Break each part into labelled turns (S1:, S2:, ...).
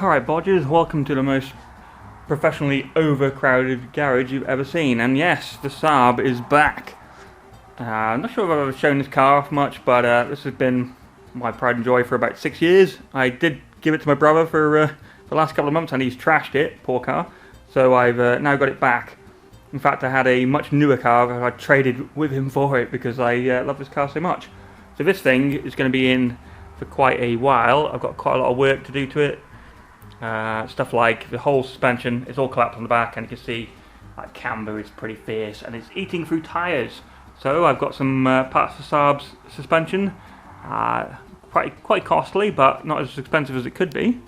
S1: Alright Bodgers, welcome to the most professionally overcrowded garage you've ever seen. And yes, the Saab is back. I'm not sure if I've ever shown this car off much, but this has been my pride and joy for about 6 years. I did give it to my brother for the last couple of months and he's trashed it, poor car. So I've now got it back. In fact, I had a much newer car that I traded with him for it because I love this car so much. So this thing is going to be in for quite a while. I've got quite a lot of work to do to it. Stuff like the whole suspension is all collapsed on the back, and you can see that camber is pretty fierce and it's eating through tyres. So I've got some parts for Saab's suspension, quite costly but not as expensive as it could be.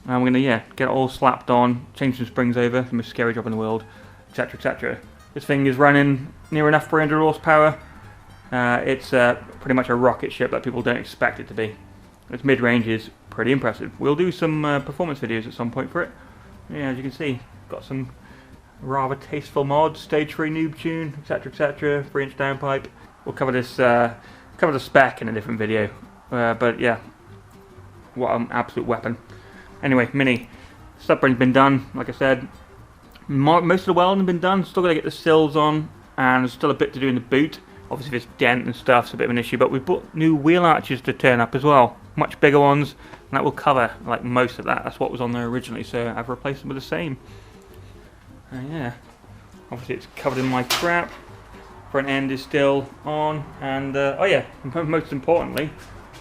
S1: I'm going to get it all slapped on, change some springs over, the most scary job in the world, etc, etc. This thing is running near enough 300 horsepower. It's pretty much a rocket ship that people don't expect it to be. Its mid-range is pretty impressive. We'll do some performance videos at some point for it. Yeah, as you can see, got some rather tasteful mods, stage 3 noob tune, etc, etc, 3-inch downpipe. We'll cover this, cover the spec in a different video. But yeah, what an absolute weapon. Anyway, Mini, subframe's been done, like I said. Most of the welding has been done, still got to get the sills on, and there's still a bit to do in the boot. Obviously this dent and stuff's a bit of an issue, but we've bought new wheel arches to turn up as well. Much bigger ones, and that will cover like most of that. That's what was on there originally, so I've replaced them with the same. Yeah, obviously it's covered in my crap. Front end is still on, and oh yeah, most importantly,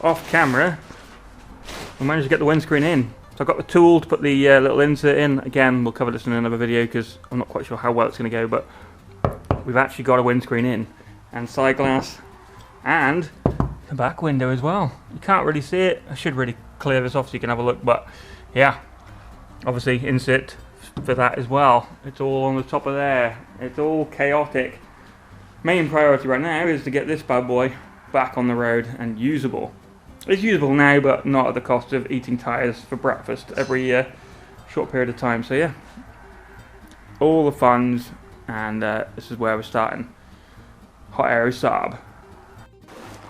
S1: off camera, I managed to get the windscreen in. So I've got the tool to put the little insert in. Again, we'll cover this in another video because I'm not quite sure how well it's going to go, but we've actually got a windscreen in, and side glass, and the back window as well. You can't really see it. I should really clear this off so you can have a look, but yeah, obviously insert for that as well. It's all on the top of there. It's all chaotic. Main priority right now is to get this bad boy back on the road and usable. It's usable now, but not at the cost of eating tyres for breakfast every short period of time. So yeah, all the funds, and this is where we're starting. Hot Aero Saab.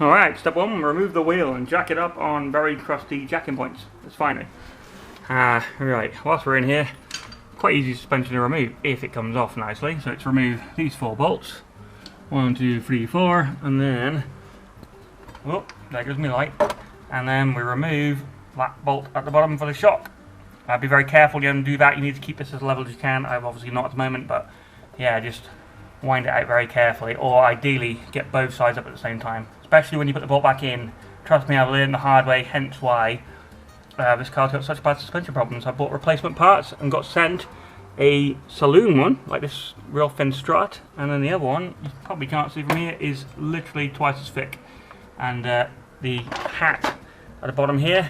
S1: Alright, step 1, remove the wheel and jack it up on very trusty jacking points. That's fine. Right, whilst we're in here, quite easy suspension to remove if it comes off nicely. So let's remove these 4 bolts. 1, 2, 3, 4, and then, oh, there goes my light. And then we remove that bolt at the bottom for the shock. Be very careful you don't do that. You need to keep this as level as you can. I'm obviously not at the moment, but yeah, just wind it out very carefully, or ideally get both sides up at the same time, especially when you put the bolt back in. Trust me, I've learned the hard way, hence why this car's got such bad suspension problems. I bought replacement parts and got sent a saloon one, like this real thin strut, and then the other one, you probably can't see from here, is literally twice as thick. And the hat at the bottom here,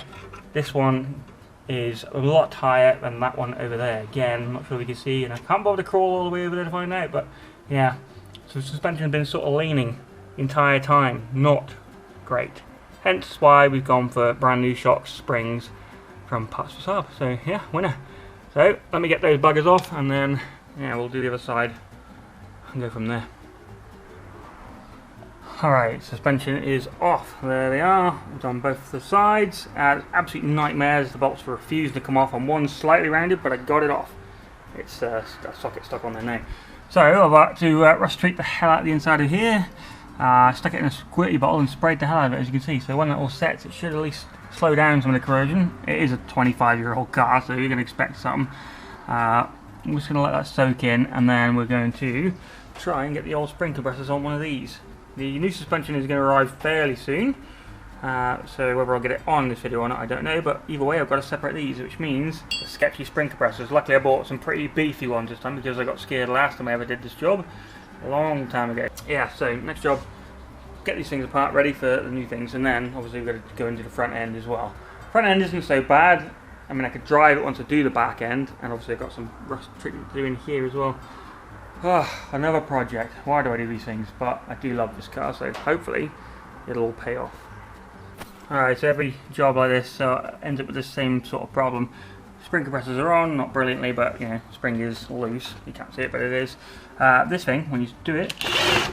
S1: this one is a lot higher than that one over there. Again, I'm not sure if you can see, and I can't bother to crawl all the way over there to find out, but yeah, so the suspension has been sort of leaning the entire time. Not great. Hence why we've gone for brand new shocks, springs from parts for Saab. So yeah, winner. So let me get those buggers off, and then yeah, we'll do the other side and go from there. Alright, suspension is off. There they are. It's on both the sides. Absolute nightmares. The bolts refused to come off on one, slightly rounded, but I got it off. It's a socket stuck on there now. So I've got to rust treat the hell out of the inside of here. Stuck it in a squirty bottle and sprayed the hell out of it, as you can see. So when that all sets, it should at least slow down some of the corrosion. It is a 25-year-old car, so you're going to expect something. I'm just going to let that soak in, and then we're going to try and get the old spring compressors on one of these. The new suspension is going to arrive fairly soon, so whether I'll get it on this video or not I don't know, but either way I've got to separate these, which means the sketchy spring compressors. Luckily I bought some pretty beefy ones this time because I got scared last time I ever did this job, a long time ago. Yeah, so next job, get these things apart ready for the new things, and then obviously we've got to go into the front end as well. Front end isn't so bad. I mean, I could drive it once I do the back end, and obviously I've got some rust treatment to do in here as well. Another project. Why do I do these things? But I do love this car, so hopefully it'll all pay off. Alright, so every job like this ends up with the same sort of problem. Spring compressors are on, not brilliantly, but you know, spring is loose. You can't see it, but it is. This thing, when you do it,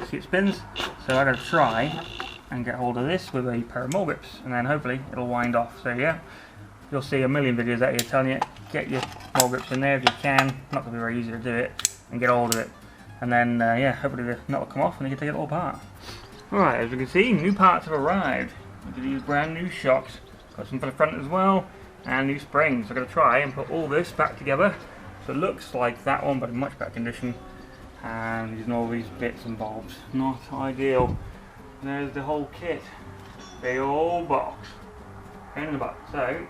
S1: see it spins. So I'm going to try and get hold of this with a pair of mole grips, and then hopefully it'll wind off. So yeah, you'll see a million videos out here telling you, get your small grips in there if you can. Not going to be very easy to do it, and get hold of it. And then, yeah, hopefully the nut will come off and you can take it all apart. Alright, as you can see, new parts have arrived. I'm going to use brand new shocks. Got some for the front as well, and new springs. I'm going to try and put all this back together so it looks like that one, but in much better condition. And using all these bits and bobs. Not ideal. And there's the whole kit. Big old box. Pain in the butt. So,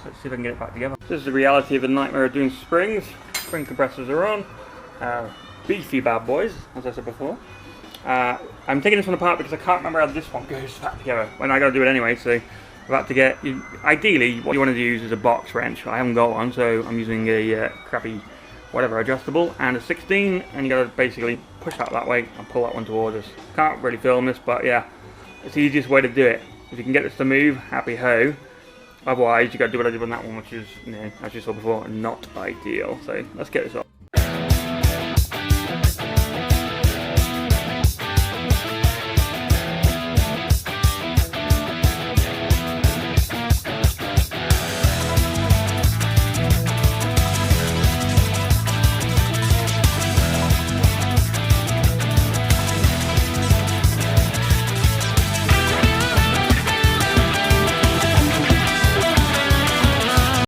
S1: let's see if I can get it back together. This is the reality of the nightmare of doing springs. Spring compressors are on. Beefy bad boys, as I said before. I'm taking this one apart because I can't remember how this one goes back together. When I gotta do it anyway, so I'm about to get. Ideally, what you want to use is a box wrench. I haven't got one, so I'm using a crappy, whatever, adjustable, and a 16, and you gotta basically push that way and pull that one towards us. Can't really film this, but yeah, it's the easiest way to do it. If you can get this to move, happy ho. Otherwise, you gotta do what I did on that one, which is, you know, as you saw before, not ideal. So let's get this off.